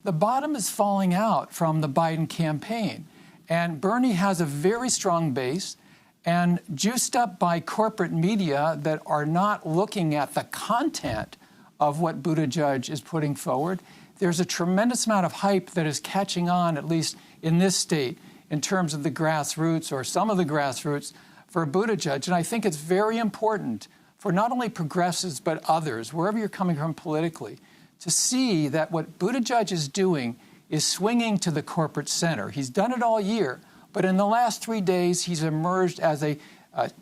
the bottom is falling out from the Biden campaign. And Bernie has a very strong base, and juiced up by corporate media that are not looking at the content of what Buttigieg is putting forward. There's a tremendous amount of hype that is catching on, at least in this state, in terms of the grassroots or some of the grassroots for Buttigieg. And I think it's very important for not only progressives but others, wherever you're coming from politically, to see that what Buttigieg is doing is swinging to the corporate center. He's done it all year, but in the last 3 days, he's emerged as a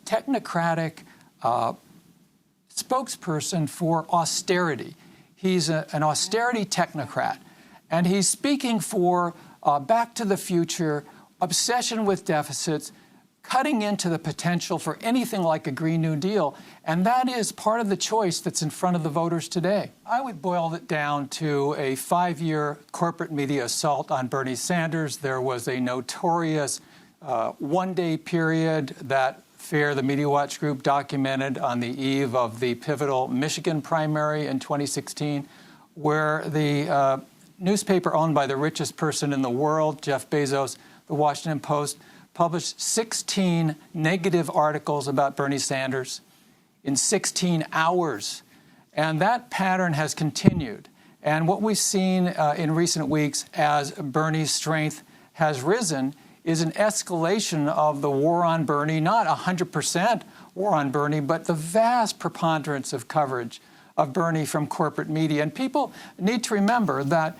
technocratic spokesperson for austerity. He's an austerity technocrat, and he's speaking for back to the future, obsession with deficits, cutting into the potential for anything like a Green New Deal. And that is part of the choice that's in front of the voters today. I would boil it down to a 5-year corporate media assault on Bernie Sanders. There was a notorious one-day period that FAIR, the Media Watch Group, documented on the eve of the pivotal Michigan primary in 2016, where the newspaper owned by the richest person in the world, Jeff Bezos, the Washington Post, published 16 negative articles about Bernie Sanders in 16 hours. And that pattern has continued. And what we've seen in recent weeks as Bernie's strength has risen is an escalation of the war on Bernie, not 100% war on Bernie, but the vast preponderance of coverage of Bernie from corporate media. And people need to remember that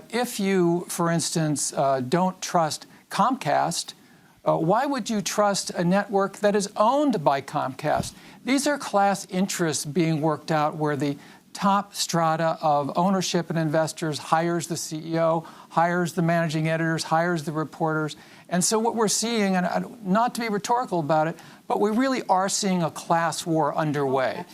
if you, for instance, don't trust Comcast, why would you trust a network that is owned by Comcast? These are class interests being worked out where the top strata of ownership and investors hires the CEO, hires the managing editors, hires the reporters. And so what we're seeing, and not to be rhetorical about it, but we really are seeing a class war underway.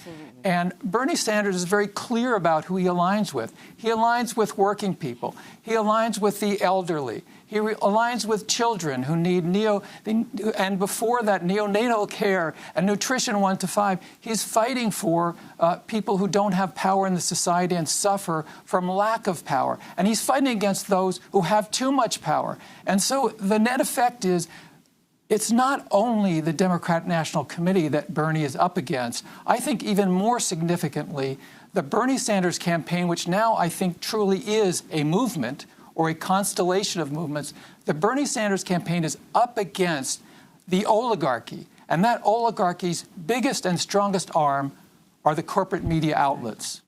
And Bernie Sanders is very clear about who he aligns with. He aligns with working people. He aligns with the elderly. He aligns with children who need and before that, neonatal care and nutrition 1 to 5. He's fighting for people who don't have power in the society and suffer from lack of power. And he's fighting against those who have too much power. And so the net effect is, it's not only the Democratic National Committee that Bernie is up against. I think even more significantly, the Bernie Sanders campaign, which now I think truly is a movement or a constellation of movements, the Bernie Sanders campaign is up against the oligarchy. And that oligarchy's biggest and strongest arm are the corporate media outlets.